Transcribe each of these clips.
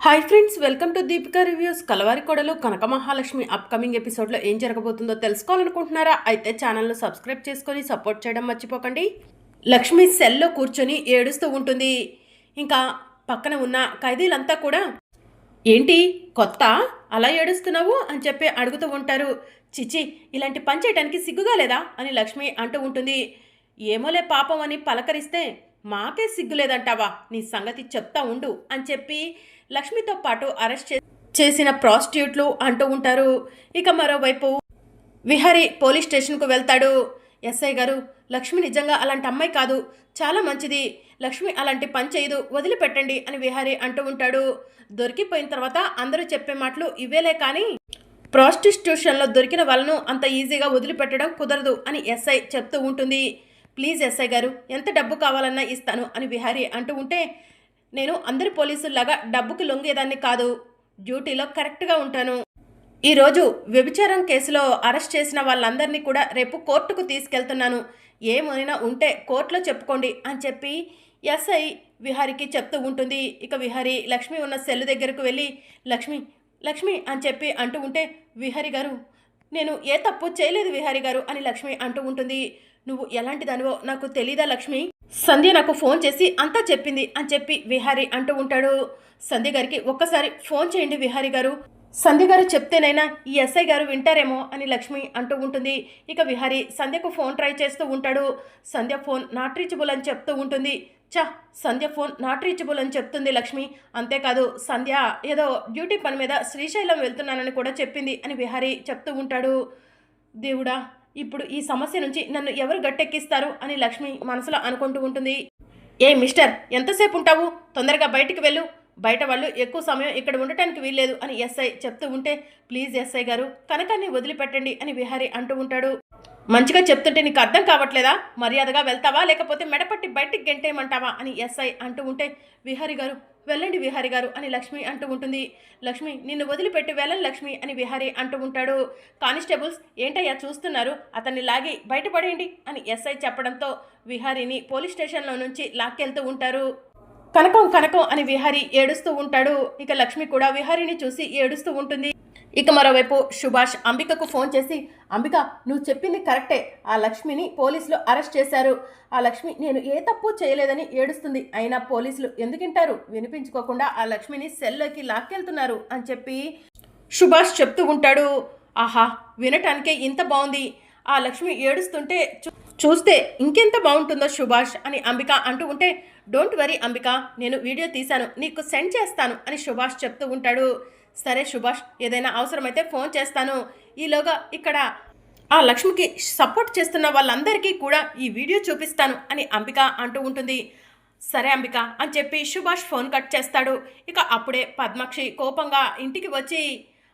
Hi friends, welcome to Deepika reviews. Kalavari Kodalu Kanaka Mahalakshmi upcoming ఎపిసోడ్లో ఏం జరగబోతుందో తెలుసుకోవాలనుకుంటున్నారా? అయితే ఛానల్ను సబ్స్క్రైబ్ చేసుకొని సపోర్ట్ చేయడం మర్చిపోకండి. లక్ష్మి సెల్లో కూర్చొని ఏడుస్తూ ఉంటుంది. ఇంకా పక్కన ఉన్న ఖైదీలంతా కూడా ఏంటి కొత్త అలా ఏడుస్తున్నావు అని చెప్పి అడుగుతూ ఉంటారు. చిచి, ఇలాంటి పని చేయడానికి సిగ్గుగా లేదా అని లక్ష్మి అంటూ ఉంటుంది. ఏమోలే పాపం అని పలకరిస్తే మాకే సిగ్గులేదంటావా, నీ సంగతి చెప్తా ఉండు అని చెప్పి లక్ష్మితో పాటు అరెస్ట్ చేసిన ప్రాస్టిట్యూట్లు అంటూ ఉంటారు. ఇక మరోవైపు విహారీ పోలీస్ స్టేషన్కు వెళ్తాడు. ఎస్ఐ గారు, లక్ష్మి నిజంగా అలాంటి అమ్మాయి కాదు, చాలా మంచిది, లక్ష్మి అలాంటి పని చేయదు, వదిలిపెట్టండి అని విహారీ అంటూ ఉంటాడు. దొరికిపోయిన తర్వాత అందరూ చెప్పే మాటలు ఇవేలే కానీ ప్రాస్టిట్యూషన్లో దొరికిన వాళ్ళను అంత ఈజీగా వదిలిపెట్టడం కుదరదు అని ఎస్ఐ చెప్తూ ఉంటుంది. ప్లీజ్ ఎస్ఐ గారు, ఎంత డబ్బు కావాలన్నా ఇస్తాను అని విహారీ అంటూ ఉంటే, నేను అందరి పోలీసుల్లాగా డబ్బుకి లొంగేదాన్ని కాదు, డ్యూటీలో కరెక్ట్గా ఉంటాను. ఈరోజు వ్యభిచారం కేసులో అరెస్ట్ చేసిన వాళ్ళందరినీ కూడా రేపు కోర్టుకు తీసుకెళ్తున్నాను, ఏమైనా ఉంటే కోర్టులో చెప్పుకోండి అని చెప్పి ఎస్ఐ విహారీకి చెప్తూ ఉంటుంది. ఇక విహారీ లక్ష్మి ఉన్న సెల్ దగ్గరకు వెళ్ళి లక్ష్మి లక్ష్మి అని చెప్పి అంటూ ఉంటే, విహారీ గారు, నేను ఏ తప్పు చేయలేదు విహారీ గారు అని లక్ష్మి అంటూ ఉంటుంది. నువ్వు ఎలాంటి దానివో నాకు తెలీదా లక్ష్మి, సంధ్య నాకు ఫోన్ చేసి అంతా చెప్పింది అని చెప్పి విహారీ అంటూ ఉంటాడు. సంధ్య గారికి ఒక్కసారి ఫోన్ చేయండి విహారీ గారు, సంధ్య గారు చెప్తేనైనా ఈ ఎస్ఐ గారు వింటారేమో అని లక్ష్మి అంటూ ఉంటుంది. ఇక విహారీ సంధ్యకు ఫోన్ ట్రై చేస్తూ ఉంటాడు. సంధ్య ఫోన్ నాట్ రీచబుల్ అని చెప్తూ ఉంటుంది. సంధ్య ఫోన్ నాట్ రీచబుల్ అని చెప్తుంది లక్ష్మి. అంతేకాదు సంధ్య ఏదో డ్యూటీ పని మీద శ్రీశైలం వెళ్తున్నానని కూడా చెప్పింది అని విహారీ చెప్తూ ఉంటాడు. దేవుడా, ఇప్పుడు ఈ సమస్య నుంచి నన్ను ఎవరు గట్టెక్కిస్తారు అని లక్ష్మి మనసులో అనుకుంటూ ఉంటుంది. ఏ మిస్టర్, ఎంతసేపు ఉంటావు, తొందరగా బయటికి వెళ్ళు, బయట వాళ్ళు ఎక్కువ సమయం ఇక్కడ ఉండటానికి వీల్లేదు అని ఎస్ఐ చెప్తూ ఉంటే, ప్లీజ్ ఎస్ఐ గారు, కనకాన్ని వదిలిపెట్టండి అని విహారీ అంటూ ఉంటాడు. మంచిగా చెప్తుంటే నీకు అర్థం కావట్లేదా, మర్యాదగా వెళ్తావా లేకపోతే మెడపట్టి బయటికి గెంటేయమంటావా అని ఎస్ఐ అంటూ ఉంటే, విహారీ గారు వెళ్ళండి విహారీ గారు అని లక్ష్మి అంటూ ఉంటుంది. లక్ష్మి, నిన్ను వదిలిపెట్టి వెళ్ళండి లక్ష్మి అని విహారీ అంటూ ఉంటాడు. కానిస్టేబుల్స్ ఏంటయ్యా చూస్తున్నారు, అతన్ని లాగి బయటపడేయండి అని ఎస్ఐ చెప్పడంతో విహారీని పోలీస్ స్టేషన్లో నుంచి లాక్కెళ్తూ ఉంటారు. కనకం కనకం అని విహారీ ఏడుస్తూ ఉంటాడు. ఇక లక్ష్మి కూడా విహారీని చూసి ఏడుస్తూ ఉంటుంది. ఇక మరోవైపు సుభాష్ అంబికకు ఫోన్ చేసి, అంబిక, నువ్వు చెప్పింది కరెక్టే, ఆ లక్ష్మిని పోలీసులు అరెస్ట్ చేశారు, ఆ లక్ష్మి నేను ఏ తప్పు చేయలేదని ఏడుస్తుంది, అయినా పోలీసులు ఎందుకింటారు, వినిపించుకోకుండా ఆ లక్ష్మిని సెల్లోకి లాక్కెళ్తున్నారు అని చెప్పి సుభాష్ చెప్తూ ఉంటాడు. ఆహా, వినటానికే ఇంత బాగుంది, ఆ లక్ష్మి ఏడుస్తుంటే చూస్తే ఇంకెంత బాగుంటుందో సుభాష్ అని అంబిక అంటూ ఉంటే, డోంట్ వరీ అంబిక, నేను వీడియో తీశాను నీకు సెండ్ చేస్తాను అని సుభాష్ చెప్తూ ఉంటాడు. సరే సుభాష్, ఏదైనా అవసరమైతే ఫోన్ చేస్తాను, ఈలోగా ఇక్కడ ఆ లక్ష్మికి సపోర్ట్ చేస్తున్న వాళ్ళందరికీ కూడా ఈ వీడియో చూపిస్తాను అని అంబిక అంటూ ఉంటుంది. సరే అంబిక అని చెప్పి సుభాష్ ఫోన్ కట్ చేస్తాడు. ఇక అప్పుడే పద్మాక్షి కోపంగా ఇంటికి వచ్చి,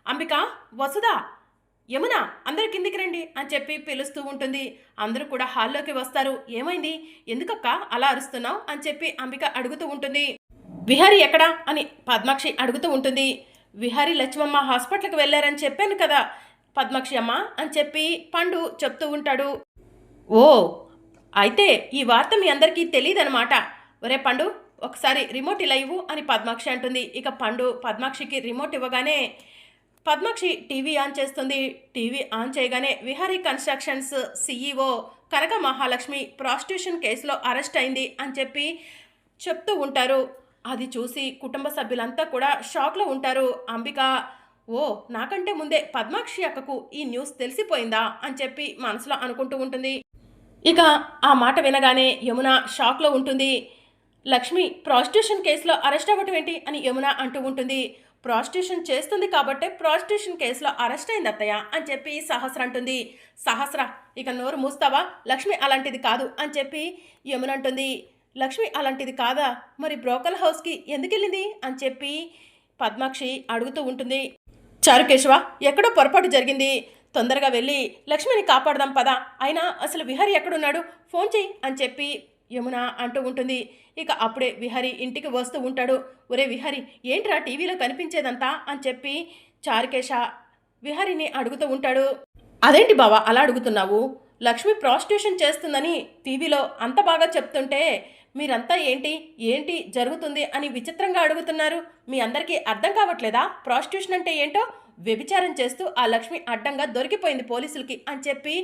అంబిక, వసుదా, యమున, అందరు కిందికి రండి అని చెప్పి పిలుస్తూ ఉంటుంది. అందరూ కూడా హాల్లోకి వస్తారు. ఏమైంది, ఎందుకక్క అలా అరుస్తున్నావు అని చెప్పి అంబిక అడుగుతూ ఉంటుంది. విహారీ ఎక్కడా అని పద్మాక్షి అడుగుతూ ఉంటుంది. విహారీ లక్ష్మమ్మ హాస్పిటల్కి వెళ్ళారని చెప్పాను కదా పద్మాక్షి అమ్మ అని చెప్పి పండు చెప్తూ ఉంటాడు. ఓ, అయితే ఈ వార్త మీ అందరికీ తెలియదనమాట. ఒరే పండు, ఒకసారి రిమోట్ ఇలా ఇవ్వు అని పద్మాక్షి అంటుంది. ఇక పండు పద్మాక్షికి రిమోట్ ఇవ్వగానే పద్మాక్షి టీవీ ఆన్ చేస్తుంది. టీవీ ఆన్ చేయగానే విహారీ కన్స్ట్రక్షన్స్ సీఈఓ కనక మహాలక్ష్మి ప్రాస్టిట్యూషన్ కేసులో అరెస్ట్ అయింది అని చెప్పి చెప్తూ ఉంటారు. అది చూసి కుటుంబ సభ్యులంతా కూడా షాక్లో ఉంటారు. అంబిక, ఓ, నాకంటే ముందే పద్మాక్షి అక్కకు ఈ న్యూస్ తెలిసిపోయిందా అని చెప్పి మనసులో అనుకుంటూ ఉంటుంది. ఇక ఆ మాట వినగానే యమున షాక్లో ఉంటుంది. లక్ష్మి ప్రాస్టిట్యూషన్ కేసులో అరెస్ట్ అవ్వటం ఏంటి అని యమున అంటూ ఉంటుంది. ప్రాస్టిట్యూషన్ చేస్తుంది కాబట్టే ప్రాస్టిట్యూషన్ కేసులో అరెస్ట్ అయింది అత్తయ్య అని చెప్పి సహస్ర అంటుంది. సహస్ర, ఇక నోరు మూస్తావా, లక్ష్మి అలాంటిది కాదు అని చెప్పి యమున అంటుంది. లక్ష్మి అలాంటిది కాదా, మరి బ్రోకల్ హౌస్కి ఎందుకు వెళ్ళింది అని చెప్పి పద్మాక్షి అడుగుతూ ఉంటుంది. చారుకేశవ, ఎక్కడో పొరపాటు జరిగింది, తొందరగా వెళ్ళి లక్ష్మిని కాపాడదాం పదా, అయినా అసలు విహారీ ఎక్కడున్నాడు, ఫోన్ చెయ్యి అని చెప్పి యమున అంటూ ఉంటుంది. ఇక అప్పుడే విహారీ ఇంటికి వస్తూ ఉంటాడు. ఒరే విహారీ, ఏంట్రా టీవీలో కనిపించేదంతా అని చెప్పి చారుకేశ విహారీని అడుగుతూ ఉంటాడు. అదేంటి బావా అలా అడుగుతున్నావు, లక్ష్మి ప్రాస్టిట్యూషన్ చేస్తుందని టీవీలో అంత బాగా చెప్తుంటే మీరంతా ఏంటి ఏంటి జరుగుతుంది అని విచిత్రంగా అడుగుతున్నారు? మీ అందరికీ అర్థం కావట్లేదా? ప్రాస్టిట్యూషన్ అంటే ఏంటో? వ్యభిచారం చేస్తూ ఆ లక్ష్మి అడ్డంగా దొరికిపోయింది పోలీసులకి అని చెప్పి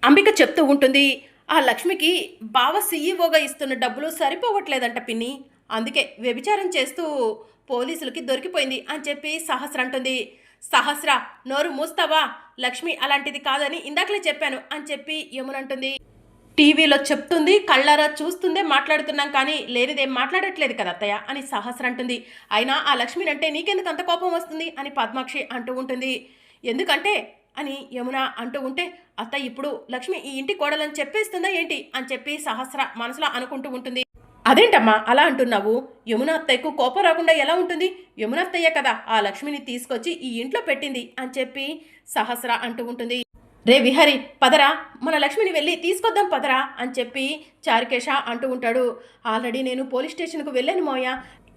అంబిక చెప్తూ ఉంటుంది. ఆ లక్ష్మికి బావ సీఈఓగా ఇస్తున్న డబ్బులు సరిపోవట్లేదంట పిన్ని, అందుకే వ్యభిచారం చేస్తూ పోలీసులకి దొరికిపోయింది అని చెప్పి సహస్ర అంటుంది. సహస్ర, నోరు మూస్తావా? లక్ష్మి అలాంటిది కాదని ఇందాకలే చెప్పాను అని చెప్పి యమునంటుంది. టీవీలో చెప్తుంది, కళ్ళారా చూస్తుందే మాట్లాడుతున్నాం కానీ లేనిదేం మాట్లాడట్లేదు కదా అత్తయ్య అని సహస్ర అంటుంది. అయినా ఆ లక్ష్మినంటే నీకెందుకు అంత కోపం వస్తుంది అని పద్మాక్షి అంటూ ఉంటుంది. ఎందుకంటే అని యమున అంటూ ఉంటే, అత్త ఇప్పుడు లక్ష్మి ఈ ఇంటి కోడలని చెప్పేస్తుందా ఏంటి అని చెప్పి సహస్ర మనసులో అనుకుంటూ ఉంటుంది. అదేంటమ్మా అలా అంటున్నావు? యమున అత్తయ్యకు కోపం రాకుండా ఎలా ఉంటుంది? యమున అత్తయ్య కదా ఆ లక్ష్మిని తీసుకొచ్చి ఈ ఇంట్లో పెట్టింది అని చెప్పి సహస్ర అంటూ ఉంటుంది. రే విహరి, పదరా, మన లక్ష్మిని వెళ్ళి తీసుకొద్దాం పదరా అని చెప్పి చారుకేశ అంటూ ఉంటాడు. ఆల్రెడీ నేను పోలీస్ స్టేషన్కు వెళ్ళాను మోయ,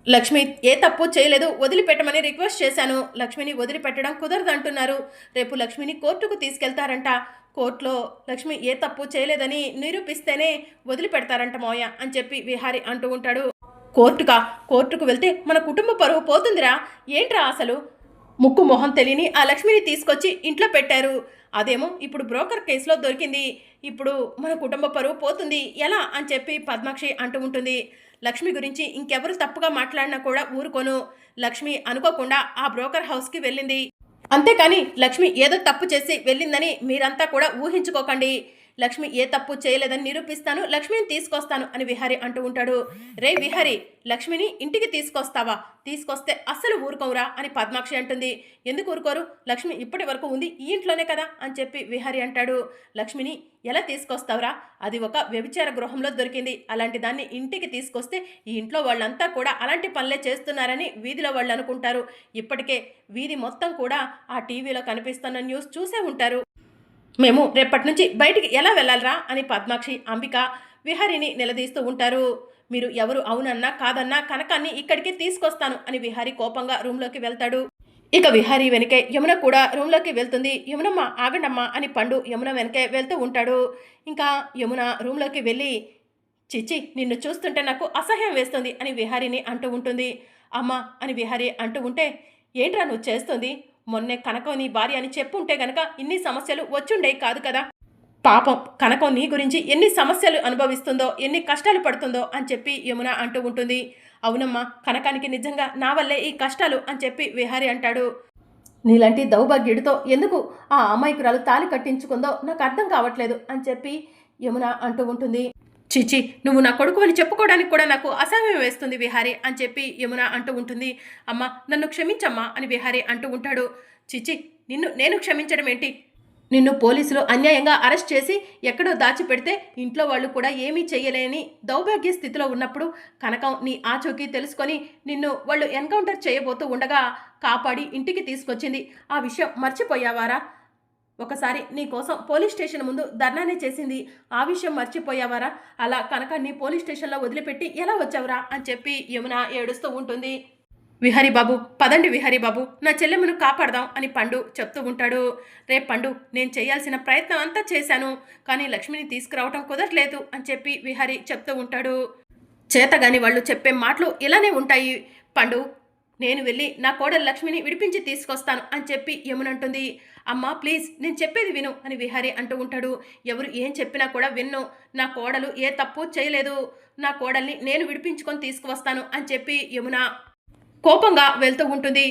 లక్ష్మి ఏ తప్పు చేయలేదు, వదిలిపెట్టమని రిక్వెస్ట్ చేశాను. లక్ష్మిని వదిలిపెట్టడం కుదరదు అంటున్నారు. రేపు లక్ష్మిని కోర్టుకు తీసుకెళ్తారంట. కోర్టులో లక్ష్మి ఏ తప్పు చేయలేదని నిరూపిస్తేనే వదిలిపెడతారంట మోయ అని చెప్పి విహారి అంటూ ఉంటాడు. కోర్టుకు వెళ్తే మన కుటుంబ పరువు పోతుందిరా. ఏంట్రా అసలు? ముక్కు మొహం తెలియని ఆ లక్ష్మిని తీసుకొచ్చి ఇంట్లో పెట్టారు. అదేమో ఇప్పుడు బ్రోకర్ కేసులో దొరికింది. ఇప్పుడు మన కుటుంబ పరువు పోతుంది ఎలా అని చెప్పి పద్మాక్షి అంటూ ఉంటుంది. లక్ష్మి గురించి ఇంకెవరు తప్పుగా మాట్లాడినా కూడా ఊరుకోను. లక్ష్మి అనుకోకుండా ఆ బ్రోకర్ హౌస్కి వెళ్ళింది, అంతేకాని లక్ష్మి ఏదో తప్పు చేసి వెళ్ళిందని మీరంతా కూడా ఊహించుకోకండి. లక్ష్మి ఏ తప్పు చేయలేదని నిరూపిస్తాను, లక్ష్మిని తీసుకొస్తాను అని విహారి అంటూ ఉంటాడు. రే విహారి, లక్ష్మిని ఇంటికి తీసుకొస్తావా? తీసుకొస్తే అస్సలు ఊరుకోవురా అని పద్మాక్షి అంటుంది. ఎందుకు ఊరుకోరు? లక్ష్మి ఇప్పటి వరకు ఉంది ఈ ఇంట్లోనే కదా అని చెప్పి విహారి అంటాడు. లక్ష్మిని ఎలా తీసుకొస్తావురా? అది ఒక వ్యభిచార గృహంలో దొరికింది. అలాంటి దాన్ని ఇంటికి తీసుకొస్తే ఈ ఇంట్లో వాళ్ళంతా కూడా అలాంటి పనులే చేస్తున్నారని వీధిలో వాళ్ళు అనుకుంటారు. ఇప్పటికే వీధి మొత్తం కూడా ఆ టీవీలో కనిపిస్తున్న న్యూస్ చూసే ఉంటారు. మేము రేపటి నుంచి బయటికి ఎలా వెళ్ళాలరా అని పద్మాక్షి, అంబిక విహారిని నిలదీస్తూ ఉంటారు. మీరు ఎవరు అవునన్నా కాదన్నా కనకాన్ని ఇక్కడికి తీసుకొస్తాను అని విహారి కోపంగా రూమ్లోకి వెళ్తాడు. ఇక విహారి వెనకే యమున కూడా రూమ్లోకి వెళ్తుంది. యమునమ్మ ఆగండమ్మా అని పండు యమున వెనకే వెళ్తూ ఉంటాడు. ఇంకా యమున రూమ్లోకి వెళ్ళి, చిచ్చి నిన్ను చూస్తుంటే నాకు అసహ్యం వేస్తుంది అని విహారిని అంటూ ఉంటుంది. అమ్మ అని విహారి అంటూ ఉంటే, ఏంట్రా నువ్వు చేస్తుంది? మొన్నే కనకం నీ భార్య అని చెప్పుంటే గనక ఇన్ని సమస్యలు వచ్చుండేవి కాదు కదా. పాపం కనకం నీ గురించి ఎన్ని సమస్యలు అనుభవిస్తుందో, ఎన్ని కష్టాలు పడుతుందో అని చెప్పి యమున అంటూ ఉంటుంది. అవునమ్మా, కనకానికి నిజంగా నా వల్లే ఈ కష్టాలు అని చెప్పి విహారి అంటాడు. నీలాంటి దౌర్భాగ్యుడితో ఎందుకు ఆ అమాయకురాలు తాళి కట్టించుకుందో నాకు అర్థం కావట్లేదు అని చెప్పి యమున అంటూ ఉంటుంది. చిచి, నువ్వు నా కొడుకు అని చెప్పుకోవడానికి కూడా నాకు అసహ్యం వేస్తుంది విహారి అని చెప్పి యమున అంటూ ఉంటుంది. అమ్మ నన్ను క్షమించమ్మా అని విహారి అంటూ ఉంటాడు. చిచి, నిన్ను నేను క్షమించడం ఏంటి? నిన్ను పోలీసులు అన్యాయంగా అరెస్ట్ చేసి ఎక్కడో దాచిపెడితే ఇంట్లో వాళ్ళు కూడా ఏమీ చెయ్యలేని దౌర్భాగ్య స్థితిలో ఉన్నప్పుడు కనకం నీ ఆచూకీ తెలుసుకొని నిన్ను వాళ్ళు ఎన్కౌంటర్ చేయబోతూ ఉండగా కాపాడి ఇంటికి తీసుకొచ్చింది. ఆ విషయం మర్చిపోయావారా? ఒకసారి నీ కోసం పోలీస్ స్టేషన్ ముందు ధర్నానే చేసింది. ఆ విషయం మర్చిపోయావారా? అలా కనకాన్ని పోలీస్ స్టేషన్లో వదిలిపెట్టి ఎలా వచ్చావురా అని చెప్పి యమున ఏడుస్తూ ఉంటుంది. విహరి బాబు, పదండి విహరి బాబు, నా చెల్లెమ్మను కాపాడదాం అని పండు చెప్తూ ఉంటాడు. రే పండు, నేను చేయాల్సిన ప్రయత్నం అంతా చేశాను, కానీ లక్ష్మిని తీసుకురావటం కుదరలేదు అని చెప్పి విహరి చెప్తూ ఉంటాడు. చేతగాని వాళ్ళు చెప్పే మాటలు ఇలానే ఉంటాయి పండు. నేను వెళ్ళి నా కోడలు లక్ష్మిని విడిపించి తీసుకొస్తాను అని చెప్పి యమునంటుంది. అమ్మా ప్లీజ్, నేను చెప్పేది విను అని విహారి అంటూ ఉంటాడు. ఎవరు ఏం చెప్పినా కూడా విన్ను. నా కోడలు ఏ తప్పు చేయలేదు. నా కోడల్ని నేను విడిపించుకొని తీసుకువస్తాను అని చెప్పి యమున కోపంగా వెళ్తూ ఉంటుంది.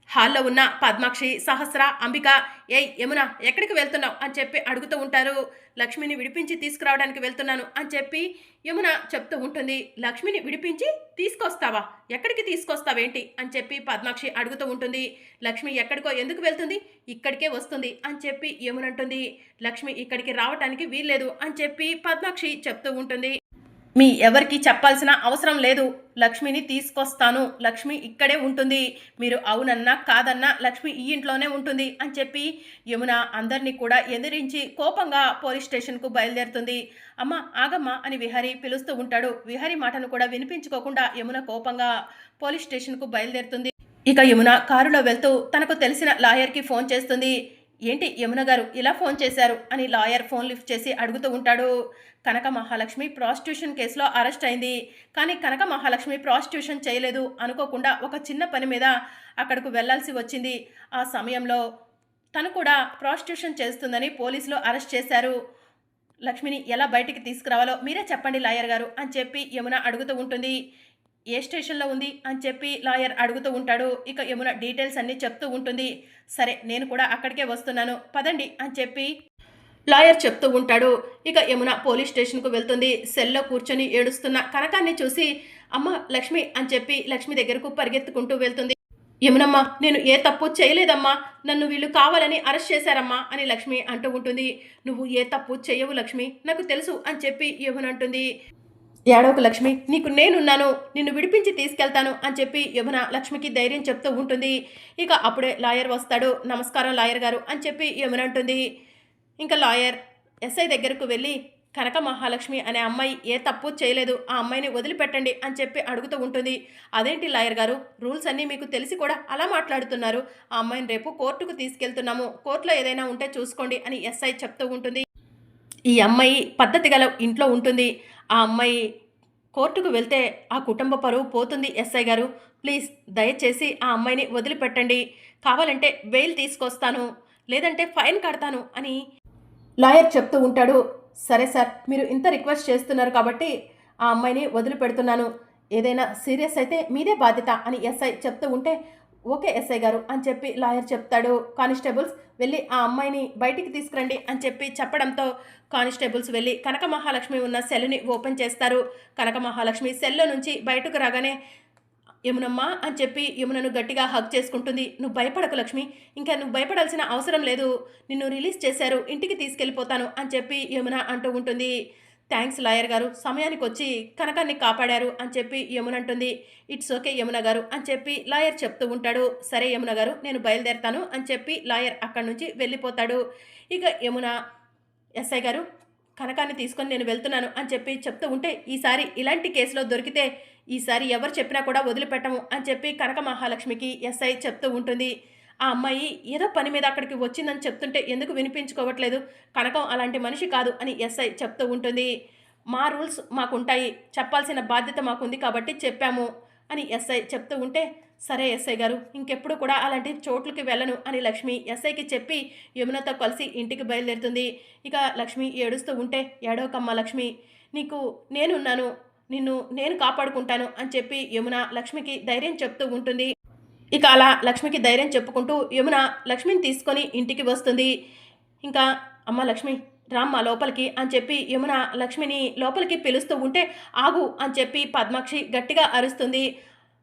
హాల్లో ఉన్న పద్మాక్షి, సహస్ర, అంబిక, ఏయ్ యమున ఎక్కడికి వెళ్తున్నావు అని చెప్పి అడుగుతూ ఉంటారు. లక్ష్మిని విడిపించి తీసుకురావడానికి వెళ్తున్నాను అని చెప్పి యమున చెప్తూ ఉంటుంది. లక్ష్మిని విడిపించి తీసుకొస్తావా? ఎక్కడికి తీసుకొస్తావేంటి అని చెప్పి పద్మాక్షి అడుగుతూ ఉంటుంది. లక్ష్మి ఎక్కడికో ఎందుకు వెళ్తుంది? ఇక్కడికే వస్తుంది అని చెప్పి యమునంటుంది. లక్ష్మి ఇక్కడికి రావటానికి వీల్లేదు అని చెప్పి పద్మాక్షి చెప్తూ ఉంటుంది. మీ ఎవరికి చెప్పాల్సిన అవసరం లేదు. లక్ష్మిని తీసుకొస్తాను, లక్ష్మి ఇక్కడే ఉంటుంది. మీరు అవునన్నా కాదన్నా లక్ష్మి ఈ ఇంట్లోనే ఉంటుంది అని చెప్పి యమున అందరినీ కూడా ఎదిరించి కోపంగా పోలీస్ స్టేషన్కు బయలుదేరుతుంది. అమ్మ ఆగమ్మ అని విహారి పిలుస్తూ ఉంటాడు. విహారి మాటను కూడా వినిపించుకోకుండా యమున కోపంగా పోలీస్ స్టేషన్కు బయలుదేరుతుంది. ఇక యమున కారులో వెళ్తూ తనకు తెలిసిన లాయర్కి ఫోన్ చేస్తుంది. ఏంటి యమున గారు ఇలా ఫోన్ చేశారు అని లాయర్ ఫోన్ లిఫ్ట్ చేసి అడుగుతూ ఉంటాడు. కనక మహాలక్ష్మి ప్రాస్టిట్యూషన్ కేసులో అరెస్ట్ అయింది. కానీ కనక మహాలక్ష్మి ప్రాస్టిట్యూషన్ చేయలేదు. అనుకోకుండా ఒక చిన్న పని మీద అక్కడకు వెళ్లాల్సి వచ్చింది. ఆ సమయంలో తను కూడా ప్రాస్టిట్యూషన్ చేస్తుందని పోలీసులు అరెస్ట్ చేశారు. లక్ష్మిని ఎలా బయటికి తీసుకురావాలో మీరే చెప్పండి లాయర్ గారు అని చెప్పి యమున అడుగుతూ ఉంటుంది. ఏ స్టేషన్లో ఉంది అని చెప్పి లాయర్ అడుగుతూ ఉంటాడు. ఇక యమున డీటెయిల్స్ అన్నీ చెప్తూ ఉంటుంది. సరే నేను కూడా అక్కడికే వస్తున్నాను పదండి అని చెప్పి లాయర్ చెప్తూ ఉంటాడు. ఇక యమున పోలీస్ స్టేషన్కు వెళ్తుంది. సెల్లో కూర్చొని ఏడుస్తున్న కనకాన్ని చూసి అమ్మ లక్ష్మి అని చెప్పి లక్ష్మి దగ్గరకు పరిగెత్తుకుంటూ వెళ్తుంది. యమునమ్మ నేను ఏ తప్పు చేయలేదమ్మా, నన్ను వీళ్ళు కావాలని అరెస్ట్ చేశారమ్మా అని లక్ష్మి అంటూ ఉంటుంది. నువ్వు ఏ తప్పు చేయవు లక్ష్మి, నాకు తెలుసు అని చెప్పి యమున అంటుంది. ఏడవకు లక్ష్మి, నీకు నేనున్నాను, నిన్ను విడిపించి తీసుకెళ్తాను అని చెప్పి యమున లక్ష్మికి ధైర్యం చెప్తూ ఉంటుంది. ఇక అప్పుడే లాయర్ వస్తాడు. నమస్కారం లాయర్ గారు అని చెప్పి యమున అంటుంది. ఇంకా లాయర్ ఎస్ఐ దగ్గరకు వెళ్ళి కనక మహాలక్ష్మి అనే అమ్మాయి ఏ తప్పు చేయలేదు, ఆ అమ్మాయిని వదిలిపెట్టండి అని చెప్పి అడుగుతూ ఉంటుంది. అదేంటి లాయర్ గారు, రూల్స్ అన్నీ మీకు తెలిసి కూడా అలా మాట్లాడుతున్నారు, ఆ అమ్మాయిని రేపు కోర్టుకు తీసుకెళ్తున్నాము, కోర్టులో ఏదైనా ఉంటే చూసుకోండి అని ఎస్ఐ చెప్తూ ఉంటుంది. ఈ అమ్మాయి పద్ధతి గల ఇంట్లో ఉంటుంది, ఆ అమ్మాయి కోర్టుకు వెళ్తే ఆ కుటుంబ పరువు పోతుంది. ఎస్ఐ గారు ప్లీజ్ దయచేసి ఆ అమ్మాయిని వదిలిపెట్టండి, కావాలంటే బెయిల్ తీసుకొస్తాను, లేదంటే ఫైన్ కడతాను అని లాయర్ చెప్తూ ఉంటాడు. సరే సార్, మీరు ఇంత రిక్వెస్ట్ చేస్తున్నారు కాబట్టి ఆ అమ్మాయిని వదిలిపెడుతున్నాను, ఏదైనా సీరియస్ అయితే మీదే బాధ్యత అని ఎస్ఐ చెప్తూ ఉంటే ఓకే ఎస్ఐ గారు అని చెప్పి లాయర్ చెప్తాడు. కానిస్టేబుల్స్ వెళ్ళి ఆ అమ్మాయిని బయటికి తీసుకురండి అని చెప్పి చెప్పడంతో కానిస్టేబుల్స్ వెళ్ళి కనక మహాలక్ష్మి ఉన్న సెల్ని ఓపెన్ చేస్తారు. కనక మహాలక్ష్మి సెల్లో నుంచి బయటకు రాగానే యమునమ్మ అని చెప్పి యమునను గట్టిగా హగ్ చేసుకుంటుంది. నువ్వు భయపడకు లక్ష్మి, ఇంకా నువ్వు భయపడాల్సిన అవసరం లేదు, నిన్ను రిలీజ్ చేశారు, ఇంటికి తీసుకెళ్ళిపోతాను అని చెప్పి యమున అంటూ ఉంటుంది. థ్యాంక్స్ లాయర్ గారు, సమయానికి వచ్చి కనకాన్ని కాపాడారు అని చెప్పి యమున అంటుంది. ఇట్స్ ఓకే యమున గారు అని చెప్పి లాయర్ చెప్తూ ఉంటాడు. సరే యమున గారు నేను బయలుదేరుతాను అని చెప్పి లాయర్ అక్కడి నుంచి వెళ్ళిపోతాడు. ఇక యమున ఎస్ఐ గారు కనకాన్ని తీసుకొని నేను వెళ్తున్నాను అని చెప్పి చెప్తూ ఉంటే ఈసారి ఇలాంటి కేసులో దొరికితే ఈసారి ఎవరు చెప్పినా కూడా వదిలిపెట్టము అని చెప్పి కనక మహాలక్ష్మికి ఎస్ఐ చెప్తూ ఉంటుంది. ఆ అమ్మాయి ఏదో పని మీద అక్కడికి వచ్చిందని చెప్తుంటే ఎందుకు వినిపించుకోవట్లేదు, కనకం అలాంటి మనిషి కాదు అని ఎస్ఐ చెప్తూ ఉంటుంది. మా రూల్స్ మాకుంటాయి, చెప్పాల్సిన బాధ్యత మాకుంది కాబట్టి చెప్పాము అని ఎస్ఐ చెప్తూ ఉంటే సరే ఎస్ఐ గారు ఇంకెప్పుడు కూడా అలాంటి చోట్లకి వెళ్ళను అని లక్ష్మి ఎస్ఐకి చెప్పి యమునతో కలిసి ఇంటికి బయలుదేరుతుంది. ఇక లక్ష్మి ఏడుస్తూ ఉంటే ఏడవకమ్మ లక్ష్మి, నీకు నేనున్నాను, నిన్ను నేను కాపాడుకుంటాను అని చెప్పి యమున లక్ష్మికి ధైర్యం చెప్తూ ఉంటుంది. ఇక అలా లక్ష్మికి ధైర్యం చెప్పుకుంటూ యమున లక్ష్మిని తీసుకొని ఇంటికి వస్తుంది. ఇంకా అమ్మ లక్ష్మి రామ్మ లోపలికి అని చెప్పి యమున లక్ష్మిని లోపలికి పిలుస్తూ ఉంటే ఆగు అని చెప్పి పద్మాక్షి గట్టిగా అరుస్తుంది.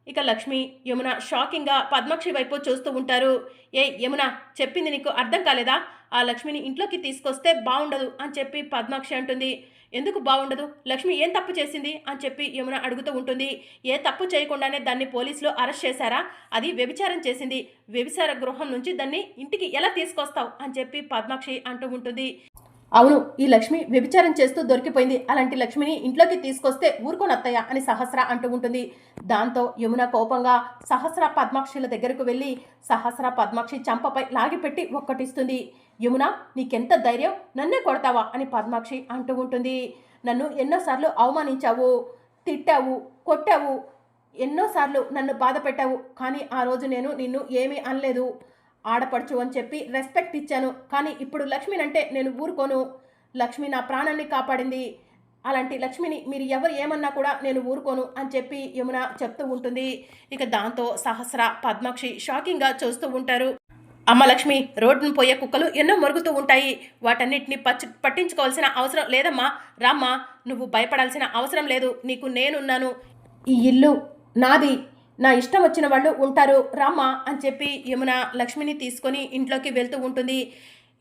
ఇక లక్ష్మి యమున షాకింగ్గా పద్మాక్షి వైపు చూస్తూ ఉంటారు. ఏ యమున చెప్పింది నీకు అర్థం కాలేదా, ఆ లక్ష్మిని ఇంట్లోకి తీసుకొస్తే బాగుండదు అని చెప్పి పద్మాక్షి అంటుంది. ఎందుకు బాగుండదు, లక్ష్మి ఏం తప్పు చేసింది అని చెప్పి యమున అడుగుతూ ఉంటుంది. ఏ తప్పు చేయకుండానే దాన్ని పోలీసులు అరెస్ట్ చేశారా, అది వ్యభిచారం చేసింది, వ్యభిచార గృహం నుంచి దాన్ని ఇంటికి ఎలా తీసుకొస్తావు అని చెప్పి పద్మాక్షి అంటూ ఉంటుంది. అవును, ఈ లక్ష్మి వ్యభిచారం చేస్తూ దొరికిపోయింది, అలాంటి లక్ష్మిని ఇంట్లోకి తీసుకొస్తే ఊరుకోనత్తయ్య అని సహస్ర అంటూ ఉంటుంది. దాంతో యమున కోపంగా సహస్ర పద్మాక్షిల దగ్గరకు వెళ్ళి సహస్ర పద్మాక్షి చంపపై లాగిపెట్టి ఒక్కటిస్తుంది. యమున నీకెంత ధైర్యం, నన్నే కొడతావా అని పద్మాక్షి అంటూ ఉంటుంది. నన్ను ఎన్నోసార్లు అవమానించావు, తిట్టావు, కొట్టావు, ఎన్నోసార్లు నన్ను బాధ పెట్టావు, కానీ ఆ రోజు నేను నిన్ను ఏమీ అనలేదు, ఆడపడుచు అని చెప్పి రెస్పెక్ట్ ఇచ్చాను, కానీ ఇప్పుడు లక్ష్మినంటే నేను ఊరుకోను, లక్ష్మి నా ప్రాణాన్ని కాపాడింది, అలాంటి లక్ష్మిని మీరు ఎవరు ఏమన్నా కూడా నేను ఊరుకోను అని చెప్పి యమున చెప్తూ ఉంటుంది. ఇక దాంతో సహస్ర పద్మాక్షి షాకింగ్గా చూస్తూ ఉంటారు. అమ్మ లక్ష్మి, రోడ్డును పోయే కుక్కలు ఎన్నో మొరుగుతూ ఉంటాయి, వాటన్నిటిని పట్టించుకోవాల్సిన అవసరం లేదమ్మా, రామ్మా, నువ్వు భయపడాల్సిన అవసరం లేదు, నీకు నేనున్నాను, ఈ ఇల్లు నాది, నా ఇష్టం వచ్చిన వాళ్ళు ఉంటారు, రామ్మా అని చెప్పి యమున లక్ష్మిని తీసుకొని ఇంట్లోకి వెళ్తూ ఉంటుంది.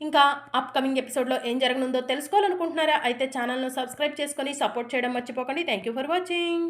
ఇంకా అప్కమింగ్ ఎపిసోడ్లో ఏం జరగనుందో తెలుసుకోవాలనుకుంటున్నారా? అయితే ఛానల్ను సబ్స్క్రైబ్ చేసుకొని సపోర్ట్ చేయడం మర్చిపోకండి. Thank you for watching.